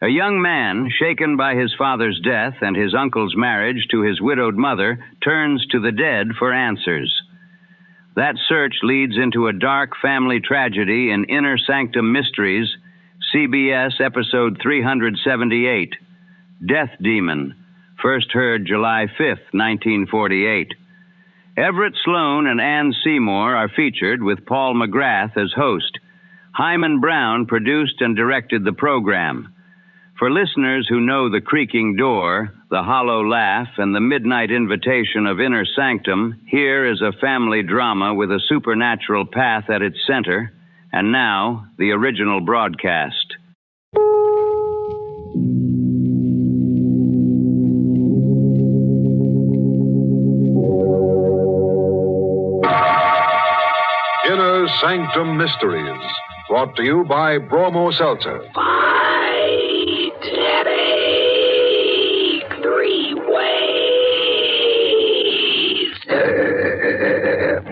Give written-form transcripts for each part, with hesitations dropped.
A young man, shaken by his father's death and his uncle's marriage to his widowed mother, turns to the dead for answers. That search leads into a dark family tragedy in Inner Sanctum Mysteries, CBS episode 378, Death Demon, first heard July 5th, 1948. Everett, Sloane, and Ann Seymour are featured with Paul McGrath as host. Himan Brown produced and directed the program. For listeners who know the creaking door, the hollow laugh, and the midnight invitation of Inner Sanctum, here is a family drama with a supernatural path at its center. And now, the original broadcast. Inner Sanctum Mysteries, brought to you by Bromo Seltzer. Fight headache 3 ways.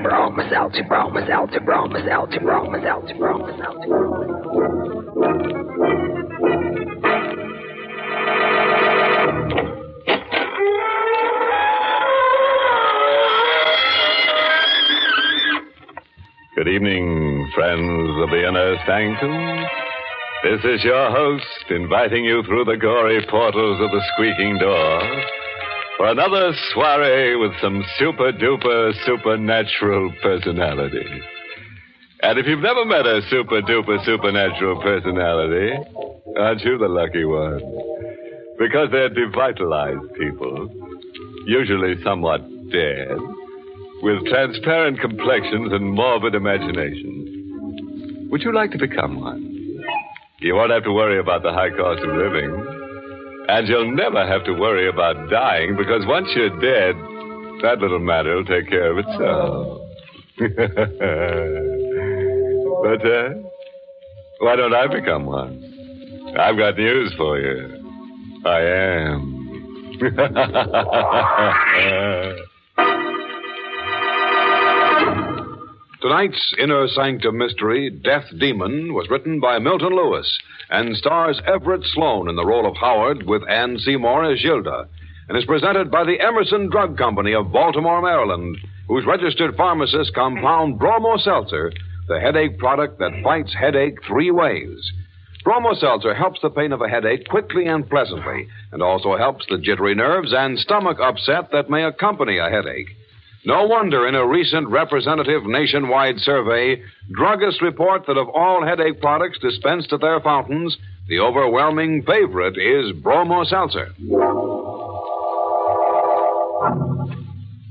Bromo Seltzer, Bromo Seltzer, Bromo Seltzer, Bromo Seltzer, Bromo Seltzer. Good evening, friends of the Inner Sanctum. This is your host, inviting you through the gory portals of the squeaking door for another soiree with some super-duper supernatural personality. And if you've never met a super-duper supernatural personality, aren't you the lucky one? Because they're devitalized people, usually somewhat dead, with transparent complexions and morbid imaginations. Would you like to become one? You won't have to worry about the high cost of living. And you'll never have to worry about dying, because once you're dead, that little matter will take care of itself. But, why don't I become one? I've got news for you. I am. Tonight's Inner Sanctum mystery, Death Demon, was written by Milton Lewis and stars Everett Sloane in the role of Howard with Ann Seymour as Gilda, and is presented by the Emerson Drug Company of Baltimore, Maryland, whose registered pharmacists compound Bromo Seltzer, the headache product that fights headache 3 ways. Bromo Seltzer helps the pain of a headache quickly and pleasantly, and also helps the jittery nerves and stomach upset that may accompany a headache. No wonder in a recent representative nationwide survey, druggists report that of all headache products dispensed at their fountains, the overwhelming favorite is Bromo Seltzer.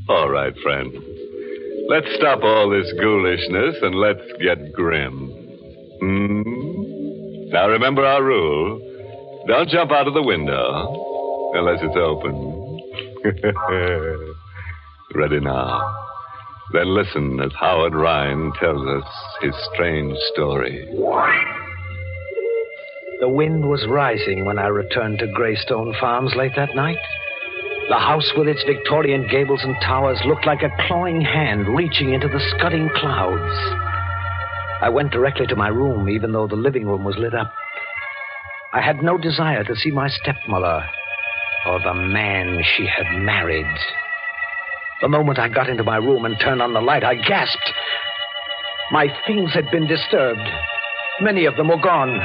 All right, friend. Let's stop all this ghoulishness and let's get grim. Now remember our rule. Don't jump out of the window unless it's open. Ready now. Then listen as Howard Rhine tells us his strange story. The wind was rising when I returned to Greystone Farms late that night. The house with its Victorian gables and towers looked like a clawing hand reaching into the scudding clouds. I went directly to my room, even though the living room was lit up. I had no desire to see my stepmother or the man she had married. The moment I got into my room and turned on the light, I gasped. My things had been disturbed. Many of them were gone.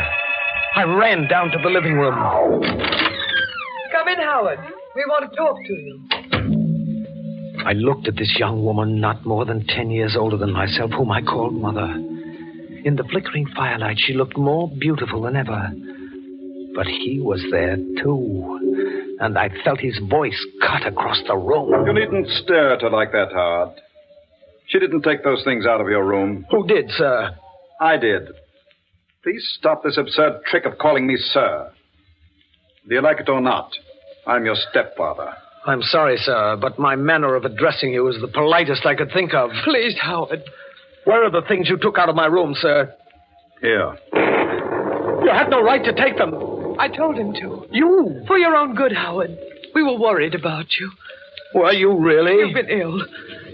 I ran down to the living room. Come in, Howard. We want to talk to you. I looked at this young woman, not more than 10 years older than myself, whom I called Mother. In the flickering firelight, she looked more beautiful than ever. But he was there, too. And I felt his voice cut across the room. You needn't stare at her like that, Howard. She didn't take those things out of your room. Who did, sir? I did. Please stop this absurd trick of calling me sir. Do you like it or not? I'm your stepfather. I'm sorry, sir, but my manner of addressing you is the politest I could think of. Please, Howard. Where are the things you took out of my room, sir? Here. You had no right to take them. I told him to. You? For your own good, Howard. We were worried about you. Were you really? You've been ill.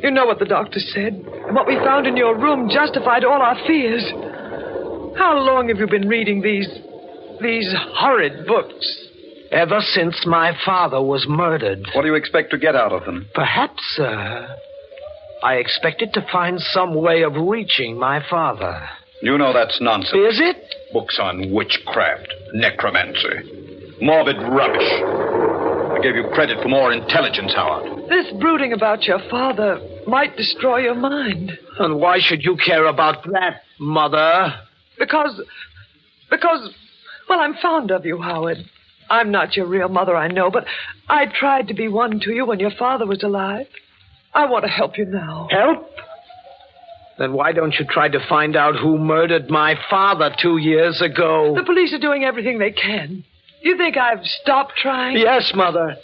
You know what the doctor said. And what we found in your room justified all our fears. How long have you been reading these These horrid books. Ever since my father was murdered. What do you expect to get out of them? Perhaps, sir, I expected to find some way of reaching my father. You know that's nonsense. Is it? Books on witchcraft, necromancy, morbid rubbish. I gave you credit for more intelligence, Howard. This brooding about your father might destroy your mind. And why should you care about that, Mother? Because, well, I'm fond of you, Howard. I'm not your real mother, I know, but I tried to be one to you when your father was alive. I want to help you now. Help? Then why don't you try to find out who murdered my father 2 years ago? The police are doing everything they can. You think I've stopped trying? Yes, Mother.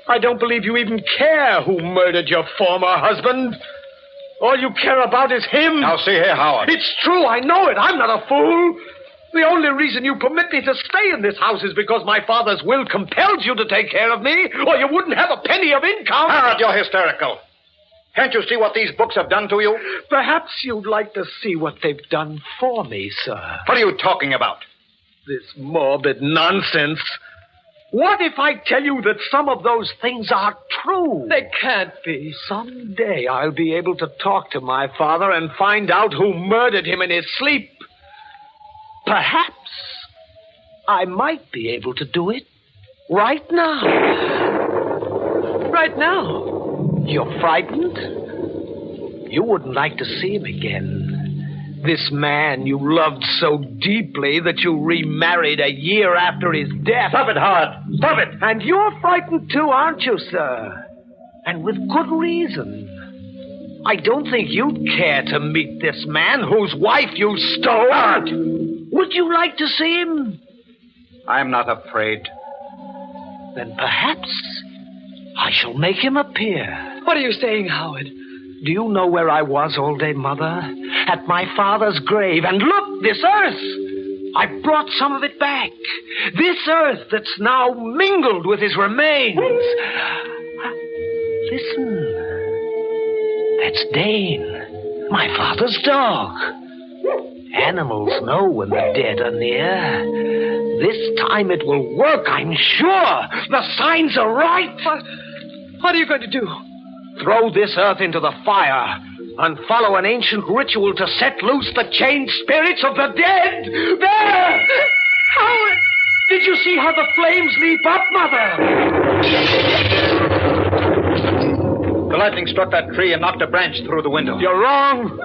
I don't believe you even care who murdered your former husband. All you care about is him. Now, see here, Howard. It's true, I know it. I'm not a fool. The only reason you permit me to stay in this house is because my father's will compels you to take care of me, or you wouldn't have a penny of income. Howard, you're hysterical. Can't you see what these books have done to you? Perhaps you'd like to see what they've done for me, sir. What are you talking about? This morbid nonsense. What if I tell you that some of those things are true? They can't be. Someday I'll be able to talk to my father and find out who murdered him in his sleep. Perhaps I might be able to do it right now. Right now? You're frightened? You wouldn't like to see him again. This man you loved so deeply that you remarried a year after his death. Stop it, Howard. Stop it. And you're frightened too, aren't you, sir? And with good reason. I don't think you'd care to meet this man whose wife you stole. Howard! Would you like to see him? I'm not afraid. Then perhaps I shall make him appear. What are you saying, Howard? Do you know where I was all day, Mother? At my father's grave. And look, this earth. I brought some of it back. This earth that's now mingled with his remains. Listen. That's Dane, my father's dog. Animals know when the dead are near. This time it will work, I'm sure. The signs are right. What are you going to do? Throw this earth into the fire and follow an ancient ritual to set loose the chained spirits of the dead. There! Howard! Did you see how the flames leap up, Mother? The lightning struck that tree and knocked a branch through the window. You're wrong.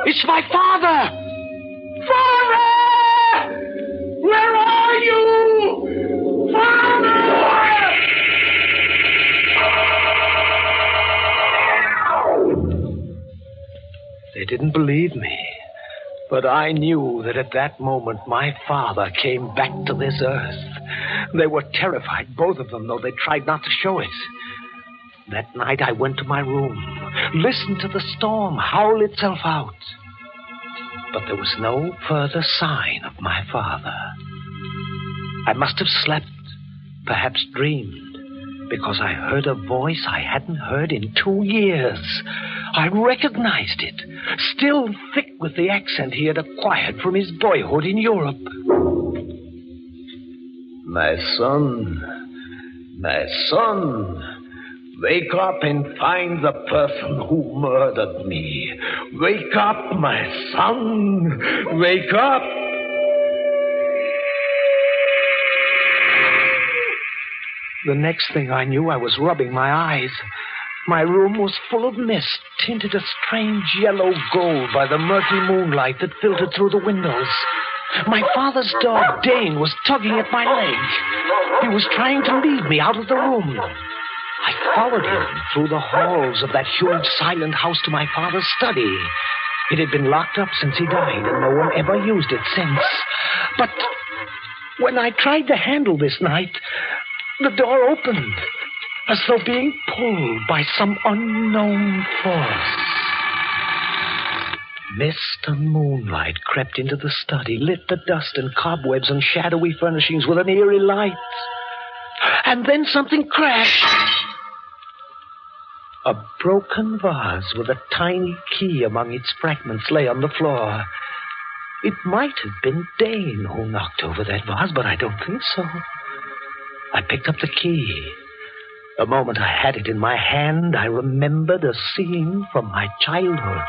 It's my father. Father! Where are you? Father! They didn't believe me. But I knew that at that moment my father came back to this earth. They were terrified, both of them, though they tried not to show it. That night I went to my room, listened to the storm howl itself out. But there was no further sign of my father. I must have slept, perhaps dreamed, because I heard a voice I hadn't heard in 2 years. I recognized it, still thick with the accent he had acquired from his boyhood in Europe. My son, wake up and find the person who murdered me. Wake up, my son, wake up. The next thing I knew, I was rubbing my eyes. My room was full of mist, tinted a strange yellow gold by the murky moonlight that filtered through the windows. My father's dog, Dane, was tugging at my leg. He was trying to lead me out of the room. I followed him through the halls of that huge silent house to my father's study. It had been locked up since he died, and no one ever used it since. But when I tried the handle this night, the door opened, as though being pulled by some unknown force. Mist and moonlight crept into the study, lit the dust and cobwebs and shadowy furnishings with an eerie light. And then something crashed. A broken vase with a tiny key among its fragments lay on the floor. It might have been Dane who knocked over that vase, but I don't think so. I picked up the key. The moment I had it in my hand, I remembered a scene from my childhood.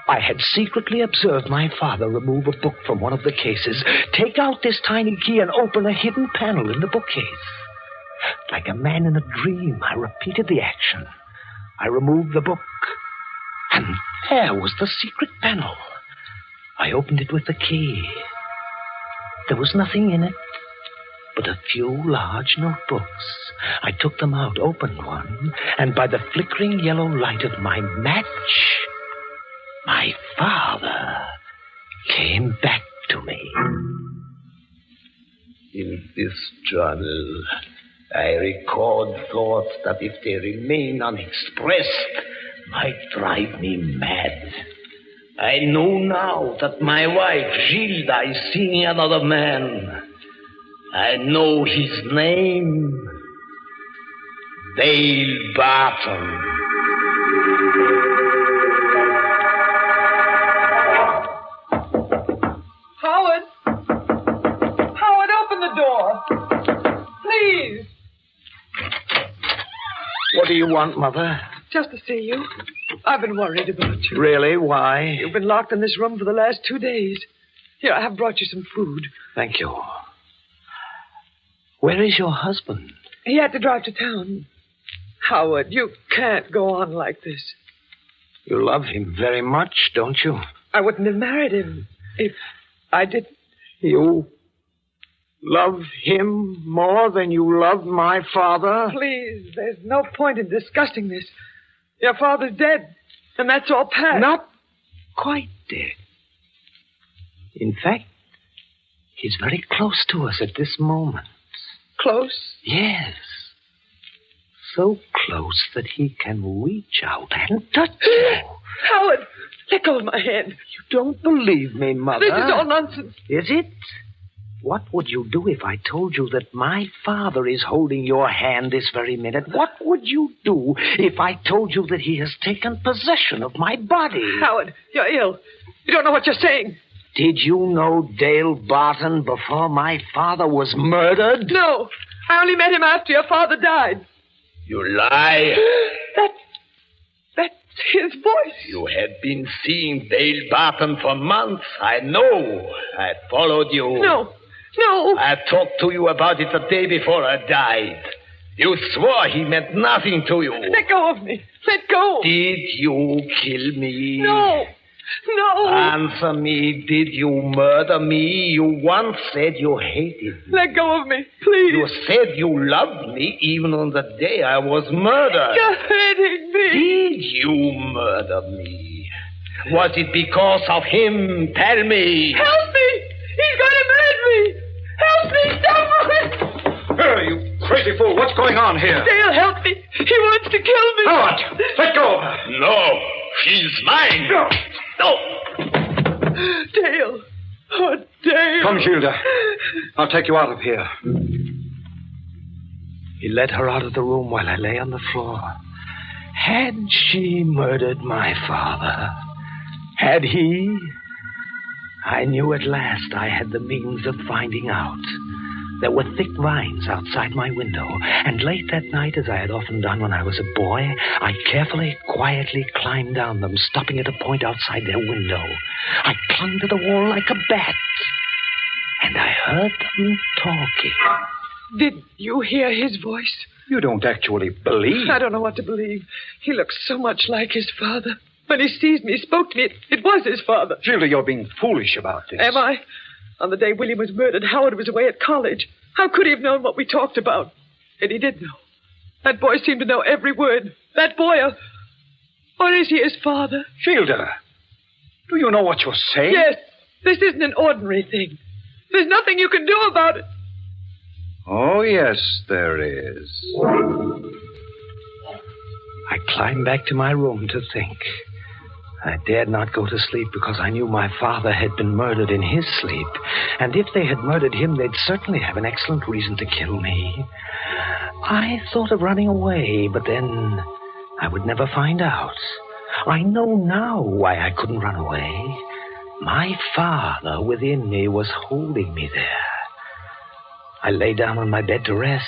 I had secretly observed my father remove a book from one of the cases, take out this tiny key, and open a hidden panel in the bookcase. Like a man in a dream, I repeated the action. I removed the book, and there was the secret panel. I opened it with the key. There was nothing in it but a few large notebooks. I took them out, opened one, and by the flickering yellow light of my match, my father came back to me. In this journal, I record thoughts that, if they remain unexpressed, might drive me mad. I know now that my wife, Gilda, is seeing another man. I know his name. Dale Barton. Howard! Howard, open the door. Please. What do you want, Mother? Just to see you. I've been worried about you. Really? Why? You've been locked in this room for the last 2 days. Here, I have brought you some food. Thank you. Where is your husband? He had to drive to town. Howard, you can't go on like this. You love him very much, don't you? I wouldn't have married him if I didn't. You love him more than you love my father? Please, there's no point in discussing this. Your father's dead, and that's all past. Not quite dead. In fact, he's very close to us at this moment. Close? Yes. So close that he can reach out and touch you. Howard, let go of my hand. You don't believe me, Mother. This is all nonsense. Is it? What would you do if I told you that my father is holding your hand this very minute? What would you do if I told you that he has taken possession of my body? Howard, you're ill. You don't know what you're saying. Did you know Dale Barton before my father was murdered? No. I only met him after your father died. You lie. That's his voice. You had been seeing Dale Barton for months. I know. I followed you. No. I talked to you about it the day before I died. You swore he meant nothing to you. Let go of me. Let go. Did you kill me? No. Answer me. Did you murder me? You once said you hated me. Let go of me, please. You said you loved me even on the day I was murdered. You're hurting me. Did you murder me? Was it because of him? Tell me. Help me. He's going to murder me. Help me. Stop it. You crazy fool. What's going on here? Dale, help me. He wants to kill me. Howard, let go of her. No. She's mine. No. Dale. Oh, Dale. Come, Gilda. I'll take you out of here. He led her out of the room while I lay on the floor. Had she murdered my father? Had he? I knew at last I had the means of finding out. There were thick vines outside my window, and late that night, as I had often done when I was a boy, I carefully, quietly climbed down them, stopping at a point outside their window. I clung to the wall like a bat, and I heard them talking. Did you hear his voice? You don't actually believe. I don't know what to believe. He looks so much like his father. When he seized me, he spoke to me. It was his father. Gilda, you're being foolish about this. Am I? On the day William was murdered, Howard was away at college. How could he have known what we talked about? And he did know. That boy seemed to know every word. That boy, or is he his father? Gilda, do you know what you're saying? Yes. This isn't an ordinary thing. There's nothing you can do about it. Oh, yes, there is. I climbed back to my room to think. I dared not go to sleep because I knew my father had been murdered in his sleep. And if they had murdered him, they'd certainly have an excellent reason to kill me. I thought of running away, but then I would never find out. I know now why I couldn't run away. My father within me was holding me there. I lay down on my bed to rest.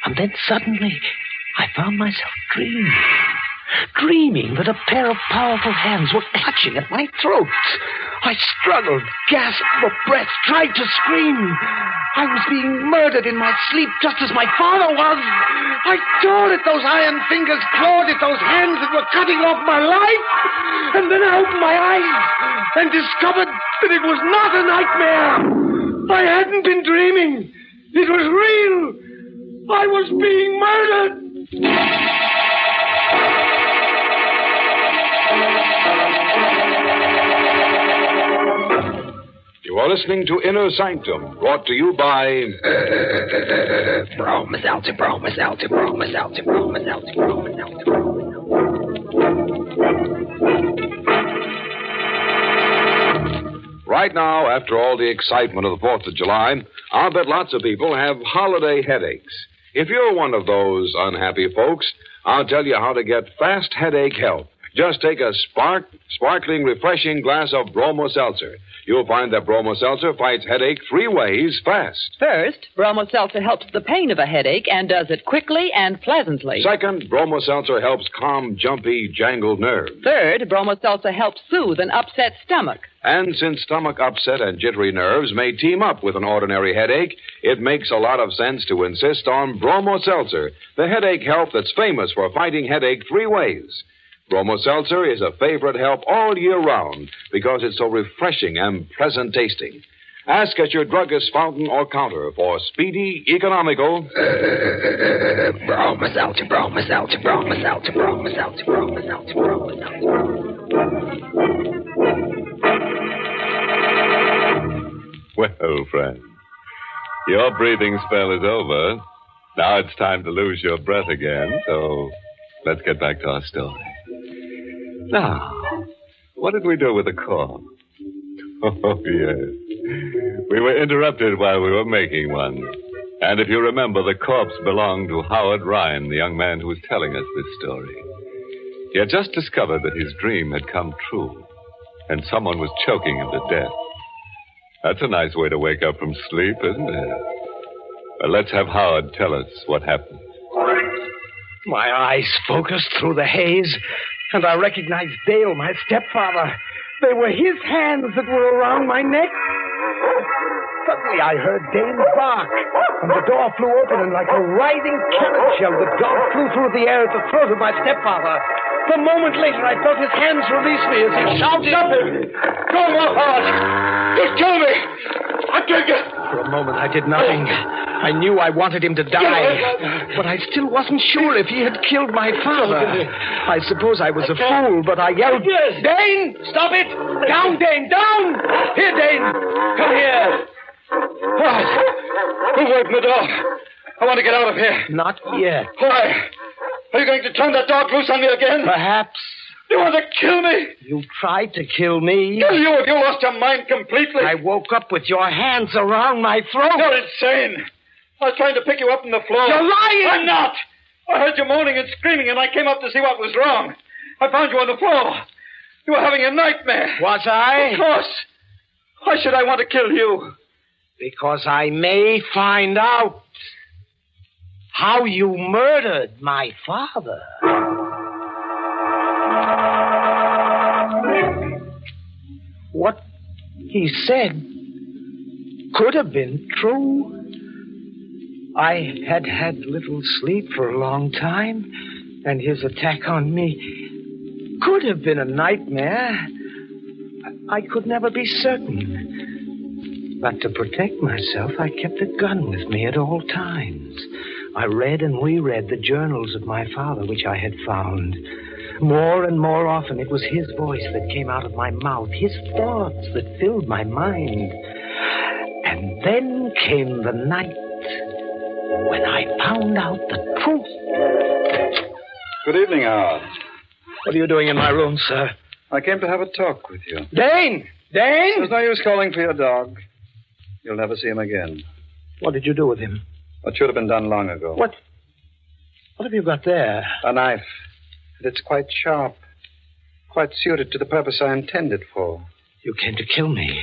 And then suddenly, I found myself dreaming that a pair of powerful hands were clutching at my throat. I struggled, gasped for breath, tried to scream. I was being murdered in my sleep just as my father was. I tore at those iron fingers, clawed at those hands that were cutting off my life. And then I opened my eyes and discovered that it was not a nightmare. I hadn't been dreaming. It was real. I was being murdered. You are listening to Inner Sanctum, brought to you by... Right now, after all the excitement of the 4th of July, I'll bet lots of people have holiday headaches. If you're one of those unhappy folks, I'll tell you how to get fast headache help. Just take a sparkling, refreshing glass of Bromo Seltzer. You'll find that Bromo Seltzer fights headache 3 ways fast. First, Bromo Seltzer helps the pain of a headache and does it quickly and pleasantly. Second, Bromo Seltzer helps calm jumpy, jangled nerves. Third, Bromo Seltzer helps soothe an upset stomach. And since stomach upset and jittery nerves may team up with an ordinary headache, it makes a lot of sense to insist on Bromo Seltzer, the headache help that's famous for fighting headache 3 ways. Bromo Seltzer is a favorite help all year round because it's so refreshing and pleasant tasting. Ask at your druggist's fountain or counter for speedy, economical... Bromo Seltzer, Bromo Seltzer, Bromo Seltzer, Bromo Seltzer, Bromo Seltzer, Bromo Seltzer. Well, friend, your breathing spell is over. Now it's time to lose your breath again, so let's get back to our story. Now, what did we do with the corpse? Oh, yes. We were interrupted while we were making one. And if you remember, the corpse belonged to Howard Ryan, the young man who was telling us this story. He had just discovered that his dream had come true, and someone was choking him to death. That's a nice way to wake up from sleep, isn't it? Well, let's have Howard tell us what happened. My eyes focused through the haze, and I recognized Dale, my stepfather. They were his hands that were around my neck. Suddenly I heard Dane bark, and the door flew open, and like a writhing carrot shell, the dog flew through the air at the throat of my stepfather. A moment later, I felt his hands release me as he shouted... Stop him! Go on, Howard! Just kill me! I'll take it! For a moment, I did nothing. I knew I wanted him to die, but I still wasn't sure if he had killed my father. I suppose I was a fool, but I yelled, Dane, stop it! Down, Dane, down! Here, Dane, come here. Howard, who opened the door? I want to get out of here. Not yet. Why? Are you going to turn that dog loose on me again? Perhaps. You want to kill me? You tried to kill me. Kill you if you lost your mind completely. I woke up with your hands around my throat. You're insane. I was trying to pick you up from the floor. You're lying! I'm not. I heard you moaning and screaming, and I came up to see what was wrong. I found you on the floor. You were having a nightmare. Was I? Of course. Why should I want to kill you? Because I may find out how you murdered my father. What he said could have been true. I had had little sleep for a long time, and his attack on me could have been a nightmare. I could never be certain. But to protect myself, I kept a gun with me at all times. I read and reread the journals of my father, which I had found. More and more often, it was his voice that came out of my mouth, his thoughts that filled my mind. And then came the night when I found out the truth. Good evening, Howard. What are you doing in my room, sir? I came to have a talk with you. Dane! Dane! There's no use calling for your dog. You'll never see him again. What did you do with him? What should have been done long ago. What have you got there? A knife. And it's quite sharp. Quite suited to the purpose I intend it for. You came to kill me.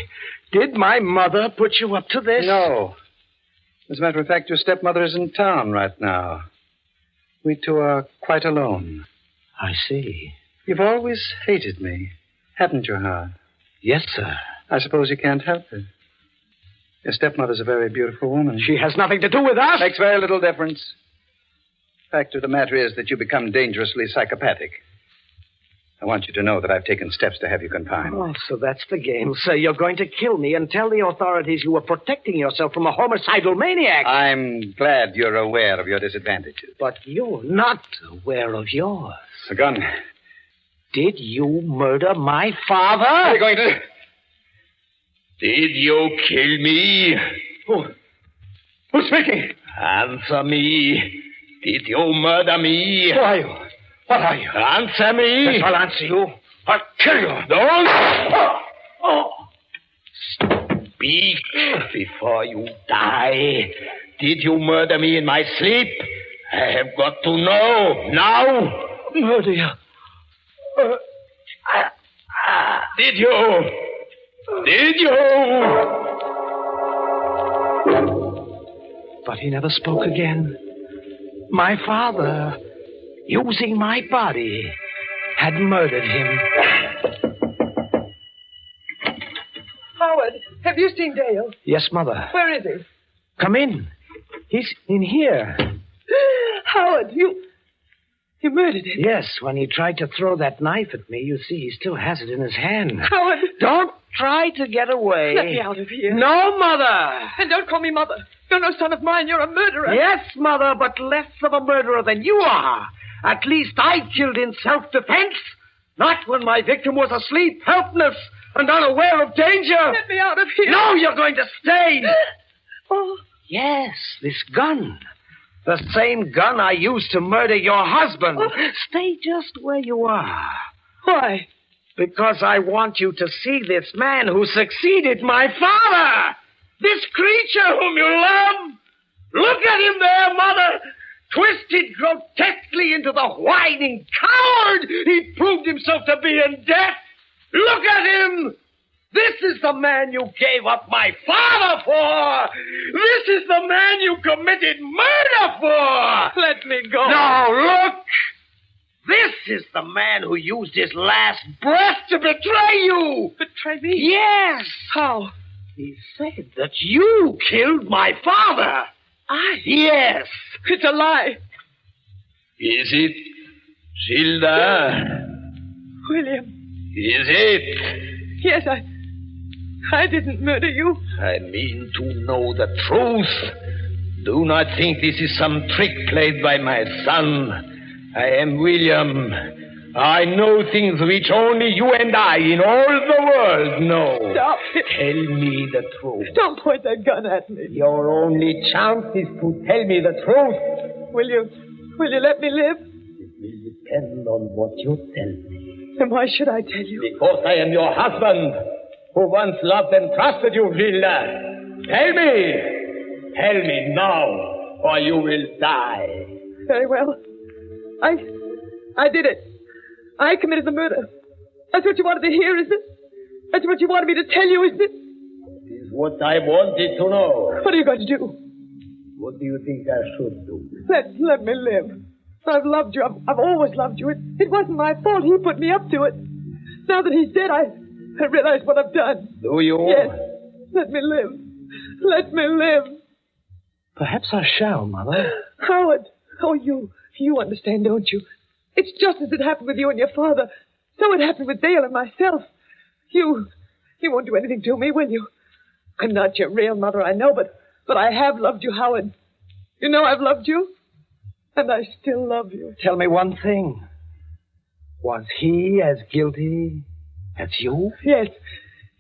Did my mother put you up to this? No. As a matter of fact, your stepmother is in town right now. We two are quite alone. I see. You've always hated me, haven't you, Howard? Yes, sir. I suppose you can't help it. Your stepmother's a very beautiful woman. She has nothing to do with us. Makes very little difference. Fact of the matter is that you become dangerously psychopathic. I want you to know that I've taken steps to have you confined. Oh, so that's the game, sir. You're going to kill me and tell the authorities you were protecting yourself from a homicidal maniac. I'm glad you're aware of your disadvantages. But you're not aware of yours. A gun. Did you murder my father? What are you going to do? Did you kill me? Who's speaking? Answer me. Did you murder me? Who are you? What are you? Answer me. Yes, I'll answer you. I'll kill you. Don't. Speak before you die. Did you murder me in my sleep? I have got to know now. Murder you? Did you? Did you? But he never spoke again. My father, using my body, had murdered him. Howard, have you seen Dale? Yes, Mother. Where is he? Come in. He's in here. Howard, you murdered him? Yes, when he tried to throw that knife at me, you see, he still has it in his hand. Howard! Don't try to get away. Let me out of here. No, Mother! And don't call me Mother. You're no son of mine. You're a murderer. Yes, Mother, but less of a murderer than you are. At least I killed in self-defense. Not when my victim was asleep, helpless, and unaware of danger. Let me out of here. No, you're going to stay. Oh. Yes, this gun. The same gun I used to murder your husband. Oh. Stay just where you are. Why? Because I want you to see this man who succeeded my father. This creature whom you love. Look at him there, Mother. Twisted grotesquely into the whining coward he proved himself to be in death. Look at him. This is the man you gave up my father for. This is the man you committed murder for. Let me go. No, look. This is the man who used his last breath to betray you. Betray me? Yes. How? He said that you killed my father. I? Yes. It's a lie. Is it, Gilda? William. Is it? Yes, I didn't murder you. I mean to know the truth. Do not think this is some trick played by my son. I am William. I know things which only you and I in all the world know. Stop. Tell me the truth. Don't point that gun at me. Your only chance is to tell me the truth. Will you let me live? It will depend on what you tell me. Then why should I tell you? Because I am your husband, who once loved and trusted you, Gilda. Tell me. Tell me now, or you will die. Very well. I did it. I committed the murder. That's what you wanted to hear, isn't it? That's what you wanted me to tell you, isn't it? It is what I wanted to know. What are you going to do? What do you think I should do? Let me live. I've loved you. I've always loved you. It wasn't my fault. He put me up to it. Now that he's dead, I realize what I've done. Do you? Yes. Let me live. Let me live. Perhaps I shall, Mother. Howard. Oh, you understand, don't you? It's just as it happened with you and your father. So it happened with Dale and myself. You won't do anything to me, will you? I'm not your real mother, I know, but I have loved you, Howard. You know I've loved you, and I still love you. Tell me one thing. Was he as guilty as you? Yes,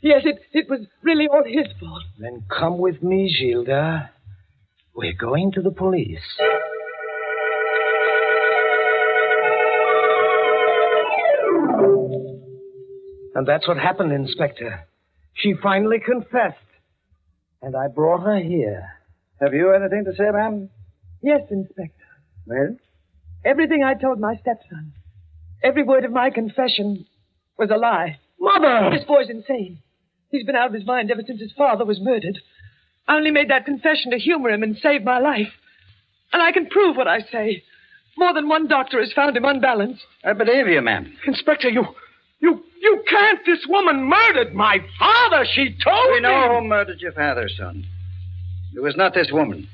it was really all his fault. Then come with me, Gilda. We're going to the police. And that's what happened, Inspector. She finally confessed. And I brought her here. Have you anything to say, ma'am? Yes, Inspector. Well? Everything I told my stepson. Every word of my confession was a lie. Mother! This boy's insane. He's been out of his mind ever since his father was murdered. I only made that confession to humor him and save my life. And I can prove what I say. More than one doctor has found him unbalanced. I believe you, ma'am. Inspector, you can't. This woman murdered my father. She told me. We know who murdered your father, son. It was not this woman.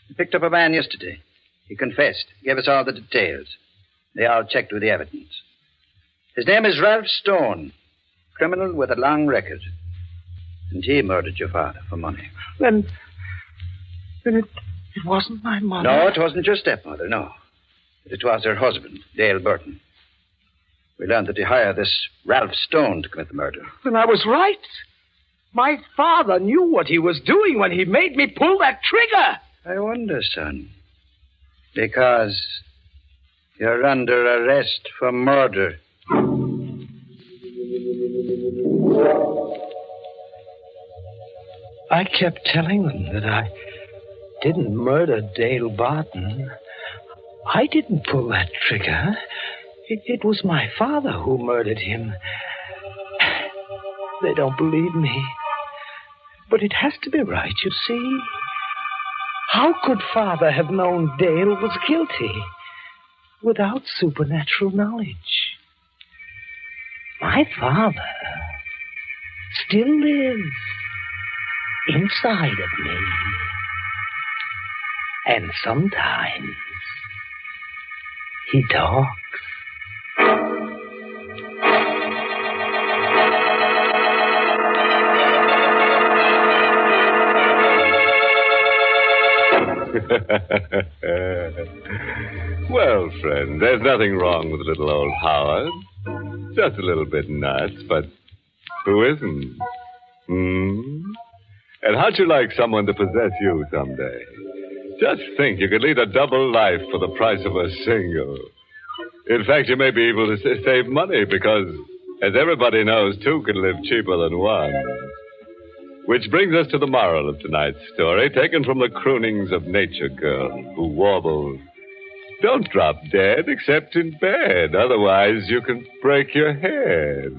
We picked up a man yesterday. He confessed, gave us all the details. They all checked with the evidence. His name is Ralph Stone, criminal with a long record. And he murdered your father for money. Then it wasn't my mother. No, it wasn't your stepmother, no. But it was her husband, Dale Burton. We learned that he hired this Ralph Stone to commit the murder. Then I was right. My father knew what he was doing when he made me pull that trigger. I wonder, son. Because you're under arrest for murder. I kept telling them that I didn't murder Dale Barton. I didn't pull that trigger. It was my father who murdered him. They don't believe me. But it has to be right, you see. How could father have known Dale was guilty without supernatural knowledge? My father still lives inside of me. And sometimes he talks. Well, friend, there's nothing wrong with little old Howard. Just a little bit nuts, but who isn't? And how'd you like someone to possess you someday? Just think, you could lead a double life for the price of a single. In fact, you may be able to save money because, as everybody knows, two can live cheaper than one. Which brings us to the moral of tonight's story, taken from the croonings of Nature Girl, who warbles, "Don't drop dead except in bed, otherwise you can break your head."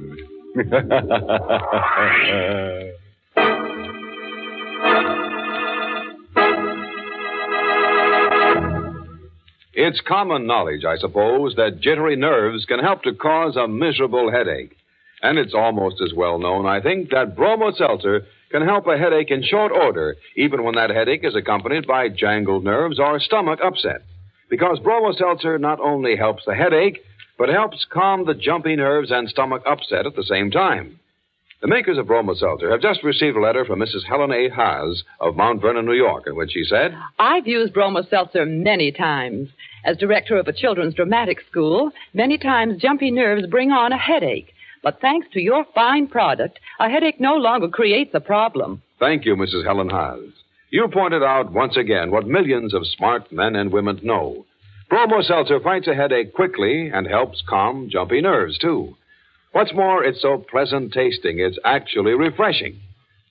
It's common knowledge, I suppose, that jittery nerves can help to cause a miserable headache. And it's almost as well known, I think, that Bromo Seltzer can help a headache in short order, even when that headache is accompanied by jangled nerves or stomach upset. Because Bromo Seltzer not only helps the headache, but helps calm the jumpy nerves and stomach upset at the same time. The makers of Bromo Seltzer have just received a letter from Mrs. Helen A. Haas of Mount Vernon, New York, in which she said, "I've used Bromo Seltzer many times. As director of a children's dramatic school, many times jumpy nerves bring on a headache. But thanks to your fine product, a headache no longer creates a problem." Thank you, Mrs. Helen Haas. You pointed out once again what millions of smart men and women know. Bromo Seltzer fights a headache quickly and helps calm jumpy nerves, too. What's more, it's so pleasant tasting, it's actually refreshing.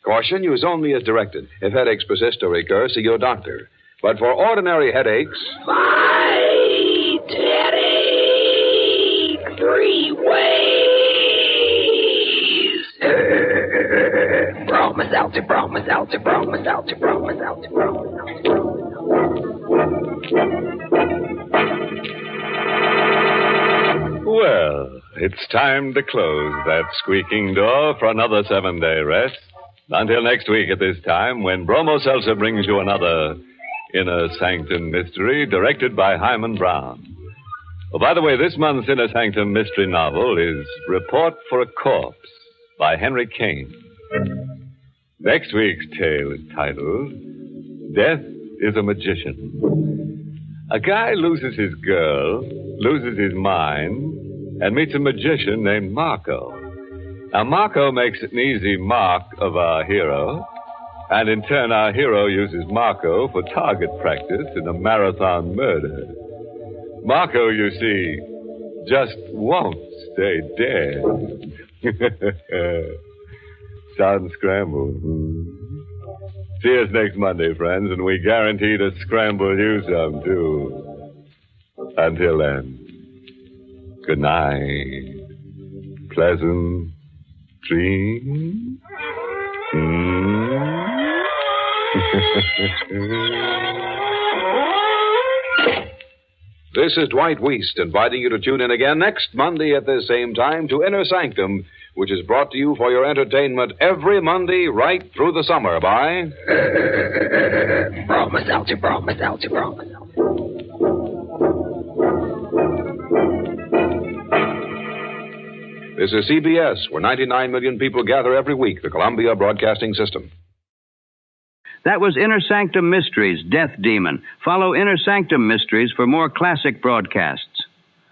Caution, use only as directed. If headaches persist or recur, see your doctor. But for ordinary headaches... Fight headache 3 ways. Bromo Seltzer, Bromo Seltzer, Bromo Seltzer, Bromo Seltzer, Bromo Seltzer. Well, it's time to close that squeaking door for another 7-day rest. Until next week at this time, when Bromo Seltzer brings you another Inner Sanctum Mystery, directed by Himan Brown. Oh, by the way, this month's Inner Sanctum Mystery novel is Report for a Corpse by Henry Kane. Next week's tale is titled Death is a Magician. A guy loses his girl, loses his mind, and meets a magician named Marco. Now, Marco makes an easy mark of our hero, and in turn, our hero uses Marco for target practice in a marathon murder. Marco, you see, just won't stay dead. Sound scrambled. See us next Monday, friends, and we guarantee to scramble you some, too. Until then, good night. Pleasant dreams. This is Dwight Weist inviting you to tune in again next Monday at this same time to Inner Sanctum, which is brought to you for your entertainment every Monday right through the summer by... This is CBS, where 99 million people gather every week, the Columbia Broadcasting System. That was Inner Sanctum Mysteries, Death Demon. Follow Inner Sanctum Mysteries for more classic broadcasts.